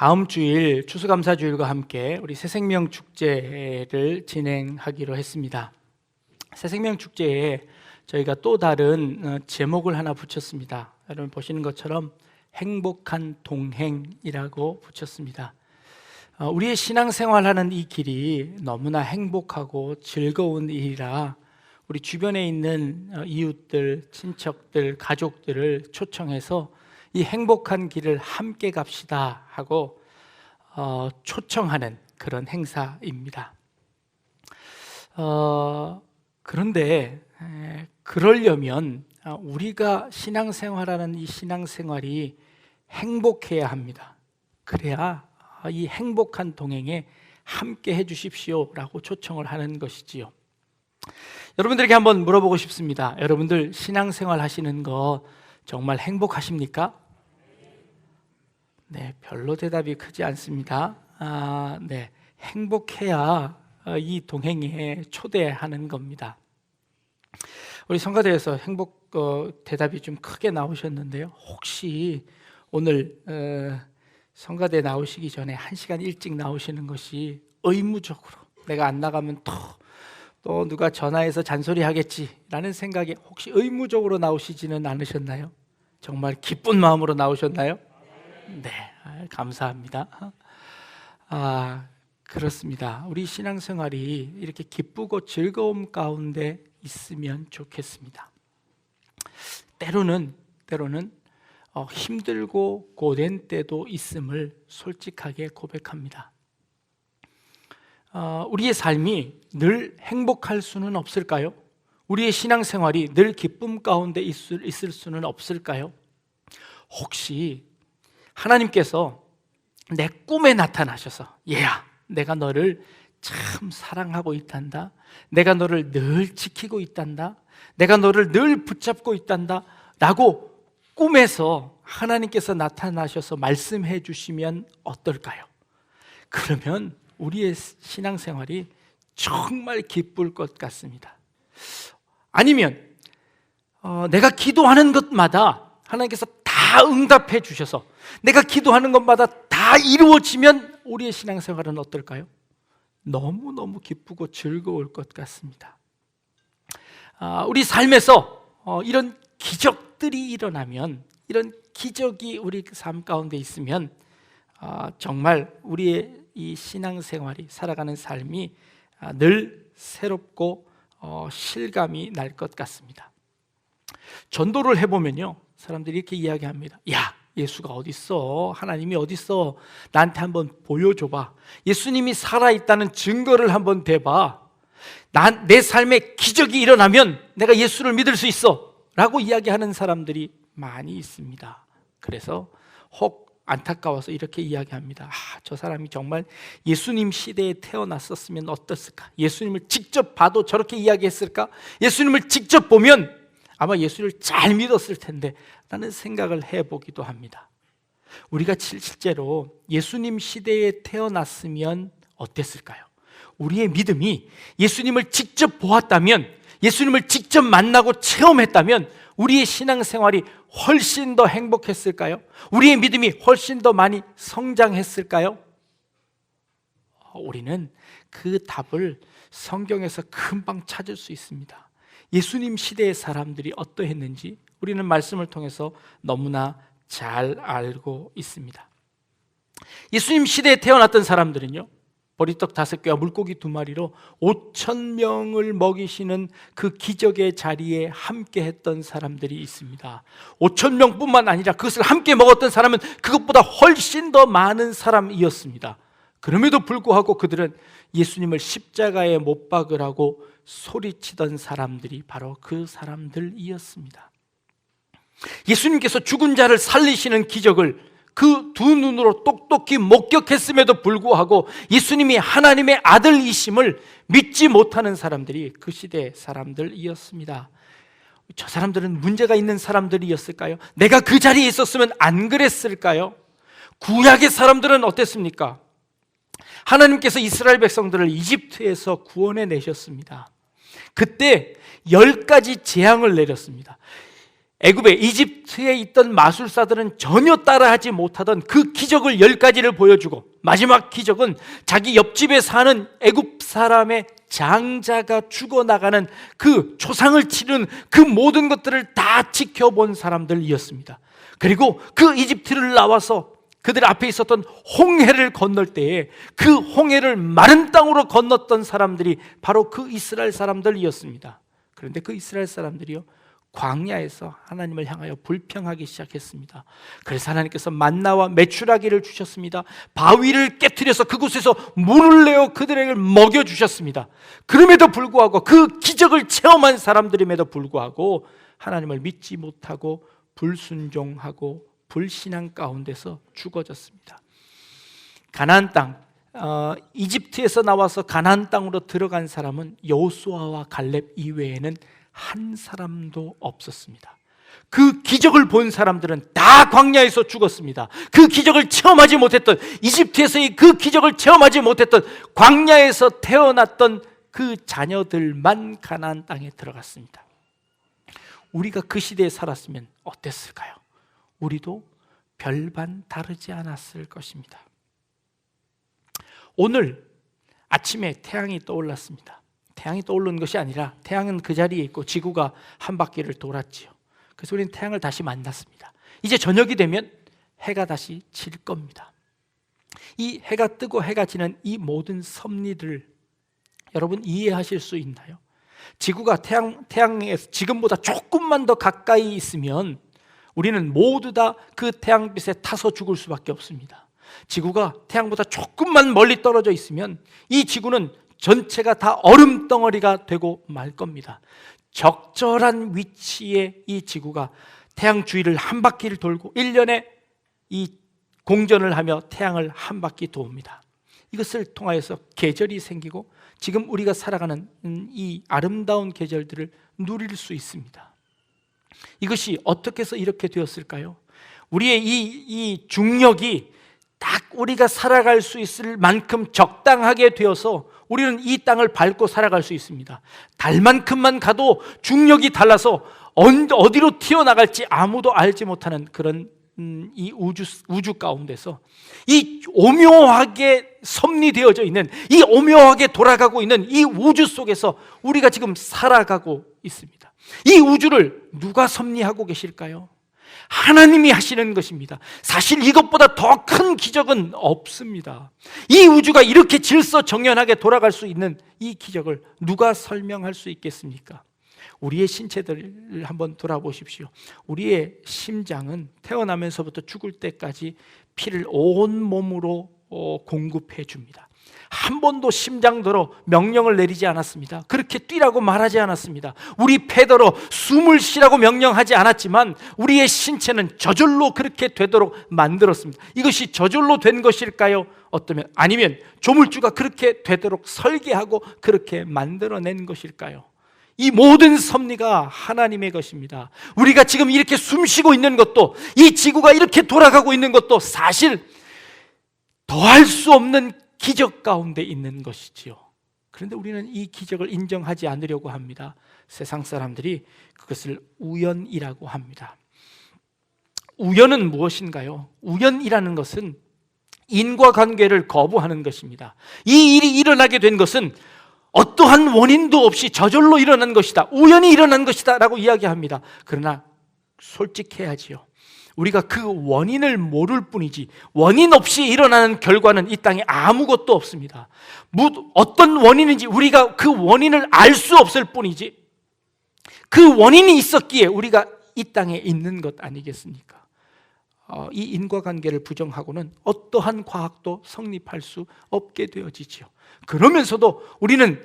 다음 주일 추수감사주일과 함께 우리 새생명 축제를 진행하기로 했습니다. 새생명 축제에 저희가 또 다른 제목을 하나 붙였습니다. 여러분 보시는 것처럼 행복한 동행이라고 붙였습니다. 우리의 신앙생활하는 이 길이 너무나 행복하고 즐거운 일이라 우리 주변에 있는 이웃들, 친척들, 가족들을 초청해서 이 행복한 길을 함께 갑시다 하고 초청하는 그런 행사입니다. 그런데 그러려면 우리가 신앙생활하는 이 신앙생활이 행복해야 합니다. 그래야 이 행복한 동행에 함께 해주십시오라고 초청을 하는 것이지요. 여러분들에게 한번 물어보고 싶습니다. 여러분들 신앙생활 하시는 거 정말 행복하십니까? 네, 별로 대답이 크지 않습니다. 네, 행복해야 이 동행에 초대하는 겁니다. 우리 성가대에서 행복 대답이 좀 크게 나오셨는데요. 혹시 오늘 성가대 나오시기 전에 1시간 일찍 나오시는 것이 의무적으로 내가 안 나가면 또 누가 전화해서 잔소리 하겠지라는 생각에 혹시 의무적으로 나오시지는 않으셨나요? 정말 기쁜 마음으로 나오셨나요? 네, 감사합니다. 그렇습니다. 우리 신앙생활이 이렇게 기쁘고 즐거움 가운데 있으면 좋겠습니다. 때로는 힘들고 고된 때도 있음을 솔직하게 고백합니다. 우리의 삶이 늘 행복할 수는 없을까요? 우리의 신앙생활이 늘 기쁨 가운데 있을 수는 없을까요? 혹시 하나님께서 내 꿈에 나타나셔서 얘야, 내가 너를 참 사랑하고 있단다, 내가 너를 늘 지키고 있단다, 내가 너를 늘 붙잡고 있단다 라고 꿈에서 하나님께서 나타나셔서 말씀해 주시면 어떨까요? 그러면 우리의 신앙생활이 정말 기쁠 것 같습니다. 아니면 내가 기도하는 것마다 하나님께서 다 응답해 주셔서 내가 기도하는 것마다 다 이루어지면 우리의 신앙생활은 어떨까요? 너무너무 기쁘고 즐거울 것 같습니다. 우리 삶에서 이런 기적들이 일어나면, 이런 기적이 우리 삶 가운데 있으면 정말 우리의 이 신앙생활이, 살아가는 삶이 늘 새롭고 실감이 날 것 같습니다. 전도를 해보면요, 사람들이 이렇게 이야기합니다. 야, 예수가 어디 있어? 하나님이 어디 있어? 나한테 한번 보여줘봐. 예수님이 살아있다는 증거를 한번 대봐. 내 삶에 기적이 일어나면 내가 예수를 믿을 수 있어 라고 이야기하는 사람들이 많이 있습니다. 그래서 혹 안타까워서 이렇게 이야기합니다. 저 사람이 정말 예수님 시대에 태어났었으면 어땠을까? 예수님을 직접 봐도 저렇게 이야기했을까? 예수님을 직접 보면 아마 예수를 잘 믿었을 텐데 라는 생각을 해보기도 합니다. 우리가 실제로 예수님 시대에 태어났으면 어땠을까요? 우리의 믿음이 예수님을 직접 보았다면, 예수님을 직접 만나고 체험했다면 우리의 신앙생활이 훨씬 더 행복했을까요? 우리의 믿음이 훨씬 더 많이 성장했을까요? 우리는 그 답을 성경에서 금방 찾을 수 있습니다. 예수님 시대의 사람들이 어떠했는지 우리는 말씀을 통해서 너무나 잘 알고 있습니다. 예수님 시대에 태어났던 사람들은요, 보리떡 5개와 물고기 2마리로 5,000명을 먹이시는 그 기적의 자리에 함께 했던 사람들이 있습니다. 5,000명뿐만 아니라 그것을 함께 먹었던 사람은 그것보다 훨씬 더 많은 사람이었습니다. 그럼에도 불구하고 그들은 예수님을 십자가에 못 박으라고 소리치던 사람들이 바로 그 사람들이었습니다. 예수님께서 죽은 자를 살리시는 기적을 그 두 눈으로 똑똑히 목격했음에도 불구하고 예수님이 하나님의 아들이심을 믿지 못하는 사람들이 그 시대의 사람들이었습니다. 저 사람들은 문제가 있는 사람들이었을까요? 내가 그 자리에 있었으면 안 그랬을까요? 구약의 사람들은 어땠습니까? 하나님께서 이스라엘 백성들을 이집트에서 구원해 내셨습니다. 그때 10가지 재앙을 내렸습니다. 애굽에 이집트에 있던 마술사들은 전혀 따라하지 못하던 그 기적을 10가지를 보여주고, 마지막 기적은 자기 옆집에 사는 애굽 사람의 장자가 죽어나가는 그 초상을 치르는 그 모든 것들을 다 지켜본 사람들이었습니다. 그리고 그 이집트를 나와서 그들 앞에 있었던 홍해를 건널 때에 그 홍해를 마른 땅으로 건넜던 사람들이 바로 그 이스라엘 사람들이었습니다. 그런데 그 이스라엘 사람들이요, 광야에서 하나님을 향하여 불평하기 시작했습니다. 그래서 하나님께서 만나와 메추라기를 주셨습니다. 바위를 깨트려서 그곳에서 물을 내어 그들에게 먹여주셨습니다. 그럼에도 불구하고, 그 기적을 체험한 사람들임에도 불구하고 하나님을 믿지 못하고 불순종하고 불신앙 가운데서 죽어졌습니다. 가나안 땅, 이집트에서 나와서 가나안 땅으로 들어간 사람은 여호수아와 갈렙 이외에는 한 사람도 없었습니다. 그 기적을 본 사람들은 다 광야에서 죽었습니다. 그 기적을 체험하지 못했던, 이집트에서의 그 기적을 체험하지 못했던 광야에서 태어났던 그 자녀들만 가나안 땅에 들어갔습니다. 우리가 그 시대에 살았으면 어땠을까요? 우리도 별반 다르지 않았을 것입니다. 오늘 아침에 태양이 떠올랐습니다. 태양이 떠오르는 것이 아니라 태양은 그 자리에 있고 지구가 한 바퀴를 돌았지요. 그래서 우리는 태양을 다시 만났습니다. 이제 저녁이 되면 해가 다시 질 겁니다. 이 해가 뜨고 해가 지는 이 모든 섭리들을 여러분 이해하실 수 있나요? 지구가 태양에서 지금보다 조금만 더 가까이 있으면 우리는 모두 다 그 태양빛에 타서 죽을 수밖에 없습니다. 지구가 태양보다 조금만 멀리 떨어져 있으면 이 지구는 전체가 다 얼음 덩어리가 되고 말 겁니다. 적절한 위치에 이 지구가 태양 주위를 한 바퀴를 돌고 1년에 이 공전을 하며 태양을 한 바퀴 돕니다. 이것을 통하여서 계절이 생기고 지금 우리가 살아가는 이 아름다운 계절들을 누릴 수 있습니다. 이것이 어떻게 해서 이렇게 되었을까요? 우리의 이 중력이 딱 우리가 살아갈 수 있을 만큼 적당하게 되어서 우리는 이 땅을 밟고 살아갈 수 있습니다. 달만큼만 가도 중력이 달라서 어디로 튀어나갈지 아무도 알지 못하는 그런 이 우주 가운데서 이 오묘하게 섭리되어져 있는, 이 오묘하게 돌아가고 있는 이 우주 속에서 우리가 지금 살아가고 있습니다. 이 우주를 누가 섭리하고 계실까요? 하나님이 하시는 것입니다. 사실 이것보다 더 큰 기적은 없습니다. 이 우주가 이렇게 질서정연하게 돌아갈 수 있는 이 기적을 누가 설명할 수 있겠습니까? 우리의 신체들을 한번 돌아보십시오. 우리의 심장은 태어나면서부터 죽을 때까지 피를 온 몸으로 공급해 줍니다. 한 번도 심장더러 명령을 내리지 않았습니다. 그렇게 뛰라고 말하지 않았습니다. 우리 폐더러 숨을 쉬라고 명령하지 않았지만 우리의 신체는 저절로 그렇게 되도록 만들었습니다. 이것이 저절로 된 것일까요? 아니면 조물주가 그렇게 되도록 설계하고 그렇게 만들어낸 것일까요? 이 모든 섭리가 하나님의 것입니다. 우리가 지금 이렇게 숨 쉬고 있는 것도, 이 지구가 이렇게 돌아가고 있는 것도 사실 더할 수 없는 기적 가운데 있는 것이지요. 그런데 우리는 이 기적을 인정하지 않으려고 합니다. 세상 사람들이 그것을 우연이라고 합니다. 우연은 무엇인가요? 우연이라는 것은 인과관계를 거부하는 것입니다. 이 일이 일어나게 된 것은 어떠한 원인도 없이 저절로 일어난 것이다, 우연히 일어난 것이다 라고 이야기합니다. 그러나 솔직해야지요. 우리가 그 원인을 모를 뿐이지 원인 없이 일어나는 결과는 이 땅에 아무것도 없습니다. 어떤 원인인지 우리가 그 원인을 알 수 없을 뿐이지 그 원인이 있었기에 우리가 이 땅에 있는 것 아니겠습니까? 이 인과관계를 부정하고는 어떠한 과학도 성립할 수 없게 되어지지요. 그러면서도 우리는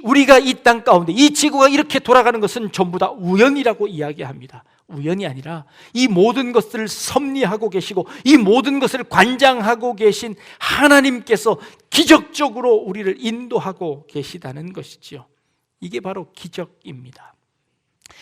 우리가 이 땅 가운데 이 지구가 이렇게 돌아가는 것은 전부 다 우연이라고 이야기합니다. 우연이 아니라 이 모든 것들을 섭리하고 계시고 이 모든 것을 관장하고 계신 하나님께서 기적적으로 우리를 인도하고 계시다는 것이지요. 이게 바로 기적입니다.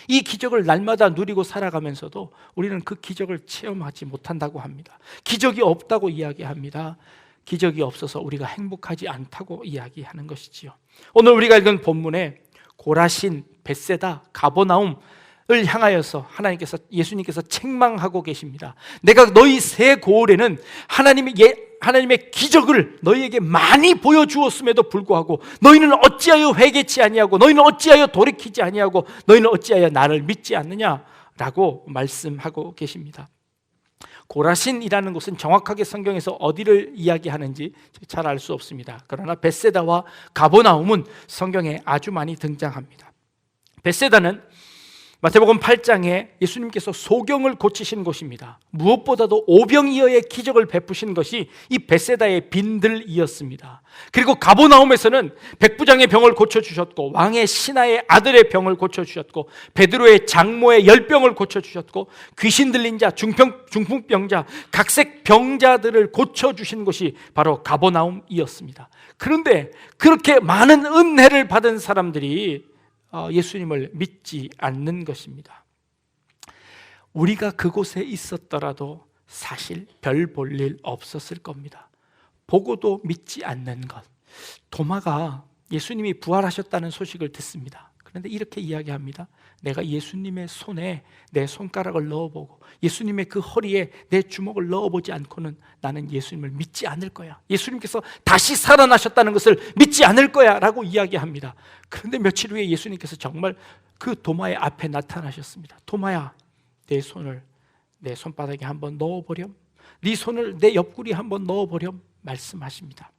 이 기적을 날마다 누리고 살아가면서도 우리는 그 기적을 체험하지 못한다고 합니다. 기적이 없다고 이야기합니다. 기적이 없어서 우리가 행복하지 않다고 이야기하는 것이지요. 오늘 우리가 읽은 본문에 고라신, 벳세다, 가버나움 향하여서 예수님께서 책망하고 계십니다. 내가 너희 새 고을에는 하나님의 기적을 너희에게 많이 보여주었음에도 불구하고 너희는 어찌하여 회개치 아니하고 너희는 어찌하여 돌이키지 아니하고 너희는 어찌하여 나를 믿지 않느냐라고 말씀하고 계십니다. 고라신이라는 곳은 정확하게 성경에서 어디를 이야기하는지 잘 알 수 없습니다. 그러나 벳세다와 가버나움은 성경에 아주 많이 등장합니다. 벳세다는 마태복음 8장에 예수님께서 소경을 고치신 곳입니다. 무엇보다도 오병이어의 기적을 베푸신 것이 이 벳세다의 빈들이었습니다. 그리고 가버나움에서는 백부장의 병을 고쳐주셨고 왕의 신하의 아들의 병을 고쳐주셨고 베드로의 장모의 열병을 고쳐주셨고 귀신 들린 자, 중풍병자, 각색 병자들을 고쳐주신 곳이 바로 가버나움이었습니다. 그런데 그렇게 많은 은혜를 받은 사람들이 예수님을 믿지 않는 것입니다. 우리가 그곳에 있었더라도 사실 별 볼 일 없었을 겁니다. 보고도 믿지 않는 것. 도마가 예수님이 부활하셨다는 소식을 듣습니다. 그런데 이렇게 이야기합니다. 내가 예수님의 손에 내 손가락을 넣어보고 예수님의 그 허리에 내 주먹을 넣어보지 않고는 나는 예수님을 믿지 않을 거야. 예수님께서 다시 살아나셨다는 것을 믿지 않을 거야 라고 이야기합니다. 그런데 며칠 후에 예수님께서 정말 그 도마의 앞에 나타나셨습니다. 도마야, 내 손을 내 손바닥에 한번 넣어보렴. 네 손을 내 옆구리에 한번 넣어보렴 말씀하십니다.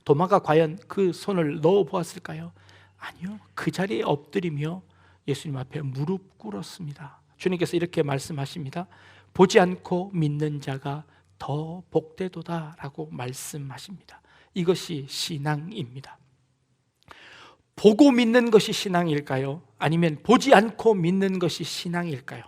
도마가 과연 그 손을 넣어보았을까요? 아니요. 그 자리에 엎드리며 예수님 앞에 무릎 꿇었습니다. 주님께서 이렇게 말씀하십니다. 보지 않고 믿는 자가 더 복되도다 라고 말씀하십니다. 이것이 신앙입니다. 보고 믿는 것이 신앙일까요? 아니면 보지 않고 믿는 것이 신앙일까요?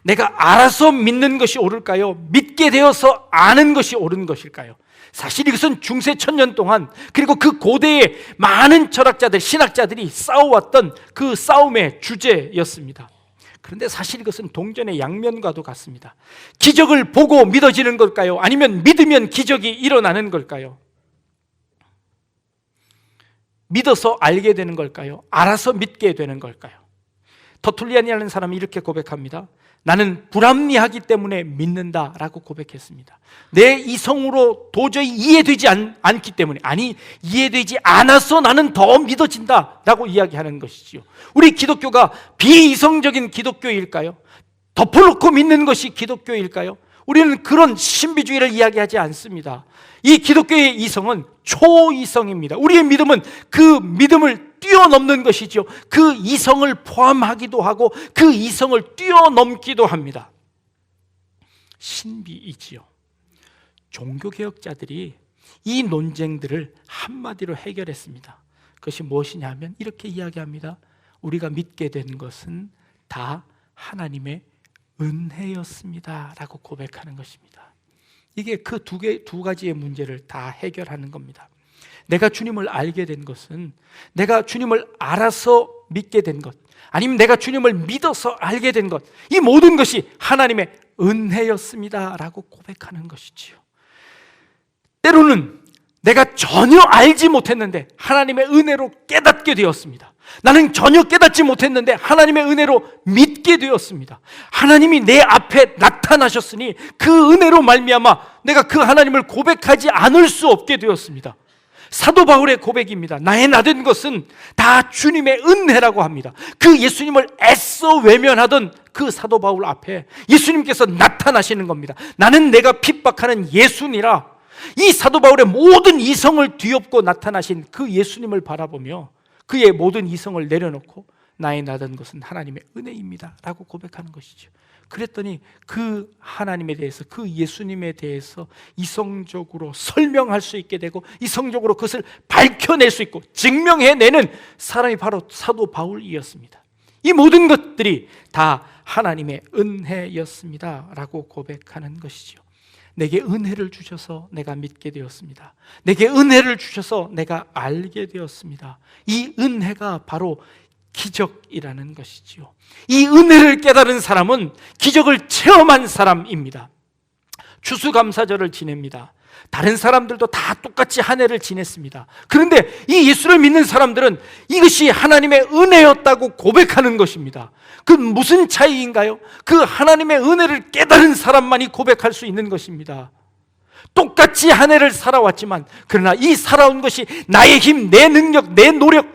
내가 알아서 믿는 것이 옳을까요? 믿게 되어서 아는 것이 옳은 것일까요? 사실 이것은 중세 1000년 동안 그리고 그 고대의 많은 철학자들, 신학자들이 싸워왔던 그 싸움의 주제였습니다. 그런데 사실 이것은 동전의 양면과도 같습니다. 기적을 보고 믿어지는 걸까요? 아니면 믿으면 기적이 일어나는 걸까요? 믿어서 알게 되는 걸까요? 알아서 믿게 되는 걸까요? 터툴리안이라는 사람이 이렇게 고백합니다. 나는 불합리하기 때문에 믿는다라고 고백했습니다. 내 이성으로 도저히 이해되지 않기 때문에, 아니 이해되지 않아서 나는 더 믿어진다라고 이야기하는 것이지요. 우리 기독교가 비이성적인 기독교일까요? 덮어놓고 믿는 것이 기독교일까요? 우리는 그런 신비주의를 이야기하지 않습니다. 이 기독교의 이성은 초이성입니다. 우리의 믿음은 그 믿음을 뛰어넘는 것이죠. 그 이성을 포함하기도 하고 그 이성을 뛰어넘기도 합니다. 신비이지요. 종교개혁자들이 이 논쟁들을 한마디로 해결했습니다. 그것이 무엇이냐 하면 이렇게 이야기합니다. 우리가 믿게 된 것은 다 하나님의 은혜였습니다 라고 고백하는 것입니다. 이게 그 두 가지의 문제를 다 해결하는 겁니다. 내가 주님을 알게 된 것은 내가 주님을 알아서 믿게 된 것, 아니면 내가 주님을 믿어서 알게 된 것, 이 모든 것이 하나님의 은혜였습니다 라고 고백하는 것이지요. 때로는 내가 전혀 알지 못했는데 하나님의 은혜로 깨닫게 되었습니다. 나는 전혀 깨닫지 못했는데 하나님의 은혜로 믿게 되었습니다. 하나님이 내 앞에 나타나셨으니 그 은혜로 말미암아 내가 그 하나님을 고백하지 않을 수 없게 되었습니다. 사도 바울의 고백입니다. 나의 나된 것은 다 주님의 은혜라고 합니다. 그 예수님을 애써 외면하던 그 사도 바울 앞에 예수님께서 나타나시는 겁니다. 나는 내가 핍박하는 예수니라. 이 사도 바울의 모든 이성을 뒤엎고 나타나신 그 예수님을 바라보며 그의 모든 이성을 내려놓고 나의 나된 것은 하나님의 은혜입니다 라고 고백하는 것이죠. 그랬더니 그 하나님에 대해서, 그 예수님에 대해서 이성적으로 설명할 수 있게 되고 이성적으로 그것을 밝혀낼 수 있고 증명해내는 사람이 바로 사도 바울이었습니다. 이 모든 것들이 다 하나님의 은혜였습니다 라고 고백하는 것이죠. 내게 은혜를 주셔서 내가 믿게 되었습니다. 내게 은혜를 주셔서 내가 알게 되었습니다. 이 은혜가 바로 기적이라는 것이지요. 이 은혜를 깨달은 사람은 기적을 체험한 사람입니다. 추수감사절을 지냅니다. 다른 사람들도 다 똑같이 한 해를 지냈습니다. 그런데 이 예수를 믿는 사람들은 이것이 하나님의 은혜였다고 고백하는 것입니다. 그 무슨 차이인가요? 그 하나님의 은혜를 깨달은 사람만이 고백할 수 있는 것입니다. 똑같이 한 해를 살아왔지만, 그러나 이 살아온 것이 나의 힘, 내 능력, 내 노력,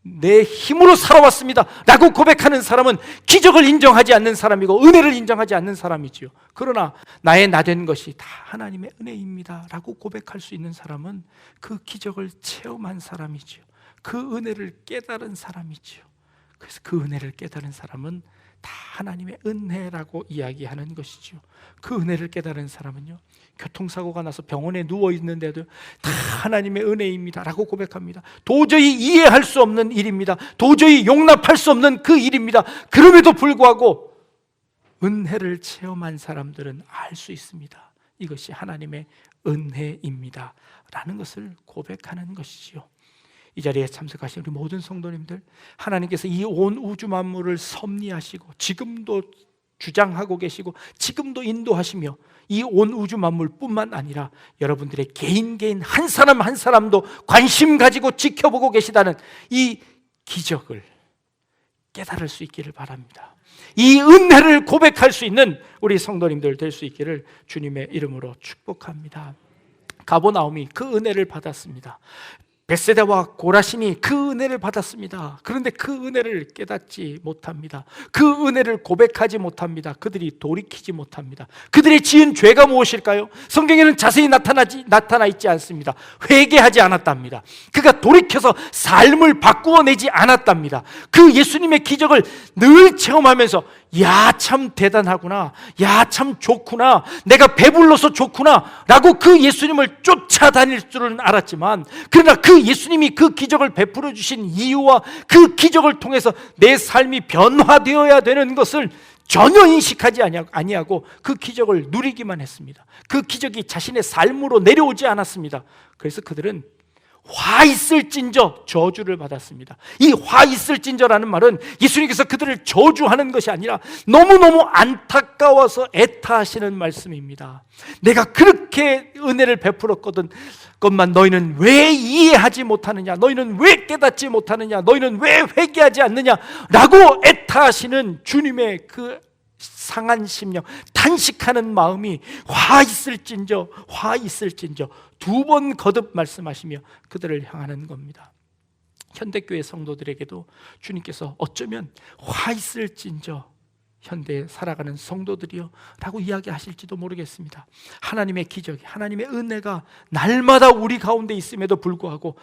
내 힘으로 살아왔습니다 라고 고백하는 사람은 기적을 인정하지 않는 사람이고 은혜를 인정하지 않는 사람이지요. 그러나 나의 나된 것이 다 하나님의 은혜입니다 라고 고백할 수 있는 사람은 그 기적을 체험한 사람이지요. 그 은혜를 깨달은 사람이지요. 그래서 그 은혜를 깨달은 사람은 다 하나님의 은혜라고 이야기하는 것이죠. 그 은혜를 깨달은 사람은요, 교통사고가 나서 병원에 누워있는데도 다 하나님의 은혜입니다 라고 고백합니다. 도저히 이해할 수 없는 일입니다. 도저히 용납할 수 없는 그 일입니다. 그럼에도 불구하고 은혜를 체험한 사람들은 알 수 있습니다. 이것이 하나님의 은혜입니다 라는 것을 고백하는 것이지요. 이 자리에 참석하신 우리 모든 성도님들, 하나님께서 이 온 우주 만물을 섭리하시고 지금도 주장하고 계시고 지금도 인도하시며 이 온 우주 만물뿐만 아니라 여러분들의 개인 한 사람 한 사람도 관심 가지고 지켜보고 계시다는 이 기적을 깨달을 수 있기를 바랍니다. 이 은혜를 고백할 수 있는 우리 성도님들 될 수 있기를 주님의 이름으로 축복합니다. 가버나움이 그 은혜를 받았습니다. 벳세다와 고라신이 그 은혜를 받았습니다. 그런데 그 은혜를 깨닫지 못합니다. 그 은혜를 고백하지 못합니다. 그들이 돌이키지 못합니다. 그들의 지은 죄가 무엇일까요? 성경에는 자세히 나타나 있지 않습니다. 회개하지 않았답니다. 그가 돌이켜서 삶을 바꾸어내지 않았답니다. 그 예수님의 기적을 늘 체험하면서 야, 참 대단하구나, 야, 참 좋구나, 내가 배불러서 좋구나 라고 그 예수님을 쫓아다닐 줄은 알았지만, 그러나 그 예수님이 그 기적을 베풀어 주신 이유와 그 기적을 통해서 내 삶이 변화되어야 되는 것을 전혀 인식하지 아니하고 그 기적을 누리기만 했습니다. 그 기적이 자신의 삶으로 내려오지 않았습니다. 그래서 그들은 화 있을진저 저주를 받았습니다. 이 화 있을진저라는 말은 예수님께서 그들을 저주하는 것이 아니라 너무너무 안타까워서 애타하시는 말씀입니다. 내가 그렇게 은혜를 베풀었거든 것만 너희는 왜 이해하지 못하느냐, 너희는 왜 깨닫지 못하느냐, 너희는 왜 회개하지 않느냐 라고 애타하시는 주님의 그 상한 심령, 탄식하는 마음이 화 있을진저, 화 있을진저 두 번 거듭 말씀하시며 그들을 향하는 겁니다. 현대교회 성도들에게도 주님께서 어쩌면 화 있을진저 현대에 살아가는 성도들이요 라고 이야기하실지도 모르겠습니다. 하나님의 기적이, 하나님의 은혜가 날마다 우리 가운데 있음에도 불구하고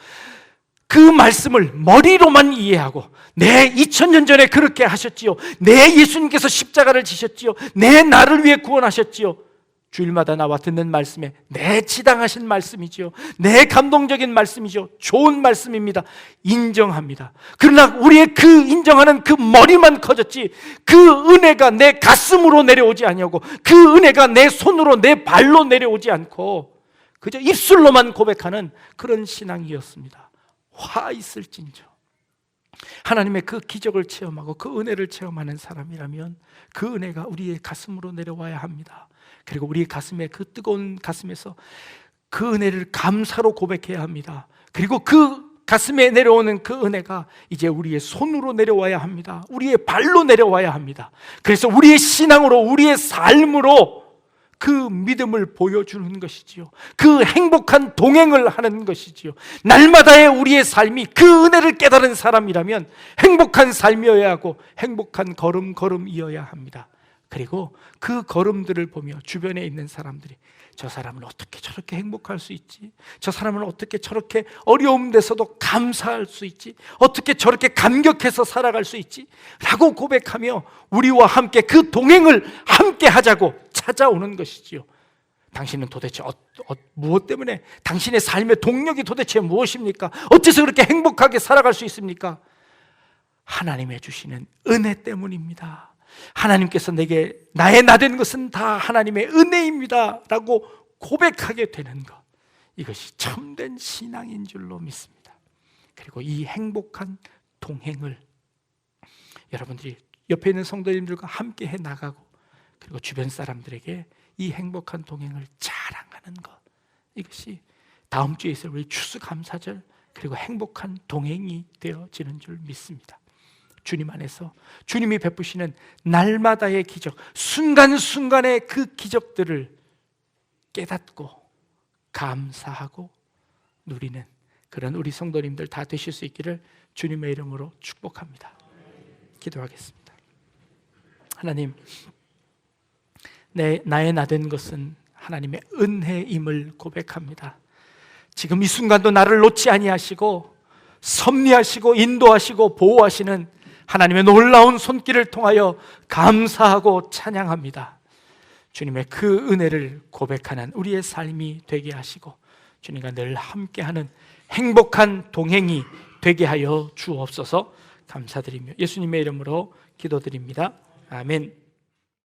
그 말씀을 머리로만 이해하고 내 2000년 전에 그렇게 하셨지요, 내 예수님께서 십자가를 지셨지요, 내 나를 위해 구원하셨지요, 주일마다 나와 듣는 말씀에 내 지당하신 말씀이지요, 내 감동적인 말씀이죠, 좋은 말씀입니다, 인정합니다. 그러나 우리의 그 인정하는 그 머리만 커졌지 그 은혜가 내 가슴으로 내려오지 아니하고 그 은혜가 내 손으로 내 발로 내려오지 않고 그저 입술로만 고백하는 그런 신앙이었습니다. 화 있을진저. 하나님의 그 기적을 체험하고 그 은혜를 체험하는 사람이라면 그 은혜가 우리의 가슴으로 내려와야 합니다. 그리고 우리 가슴에, 그 뜨거운 가슴에서 그 은혜를 감사로 고백해야 합니다. 그리고 그 가슴에 내려오는 그 은혜가 이제 우리의 손으로 내려와야 합니다. 우리의 발로 내려와야 합니다. 그래서 우리의 신앙으로, 우리의 삶으로 그 믿음을 보여주는 것이지요. 그 행복한 동행을 하는 것이지요. 날마다의 우리의 삶이 그 은혜를 깨달은 사람이라면 행복한 삶이어야 하고 행복한 걸음이어야 합니다. 그리고 그 걸음들을 보며 주변에 있는 사람들이 저 사람은 어떻게 저렇게 행복할 수 있지? 저 사람은 어떻게 저렇게 어려움 데서도 감사할 수 있지? 어떻게 저렇게 감격해서 살아갈 수 있지? 라고 고백하며 우리와 함께 그 동행을 함께 하자고 찾아오는 것이지요. 당신은 도대체 무엇 때문에, 당신의 삶의 동력이 도대체 무엇입니까? 어째서 그렇게 행복하게 살아갈 수 있습니까? 하나님의 주시는 은혜 때문입니다. 하나님께서 내게 나의 나된 것은 다 하나님의 은혜입니다 라고 고백하게 되는 것, 이것이 참된 신앙인 줄로 믿습니다. 그리고 이 행복한 동행을 여러분들이 옆에 있는 성도님들과 함께 해 나가고 그리고 주변 사람들에게 이 행복한 동행을 자랑하는 것, 이것이 다음 주에 있을 우리 추수감사절 그리고 행복한 동행이 되어지는 줄 믿습니다. 주님 안에서 주님이 베푸시는 날마다의 기적, 순간순간의 그 기적들을 깨닫고 감사하고 누리는 그런 우리 성도님들 다 되실 수 있기를 주님의 이름으로 축복합니다. 기도하겠습니다. 하나님, 나의 나된 것은 하나님의 은혜임을 고백합니다. 지금 이 순간도 나를 놓지 아니하시고 섭리하시고 인도하시고 보호하시는 하나님의 놀라운 손길을 통하여 감사하고 찬양합니다. 주님의 그 은혜를 고백하는 우리의 삶이 되게 하시고 주님과 늘 함께하는 행복한 동행이 되게 하여 주옵소서. 감사드리며 예수님의 이름으로 기도드립니다. 아멘.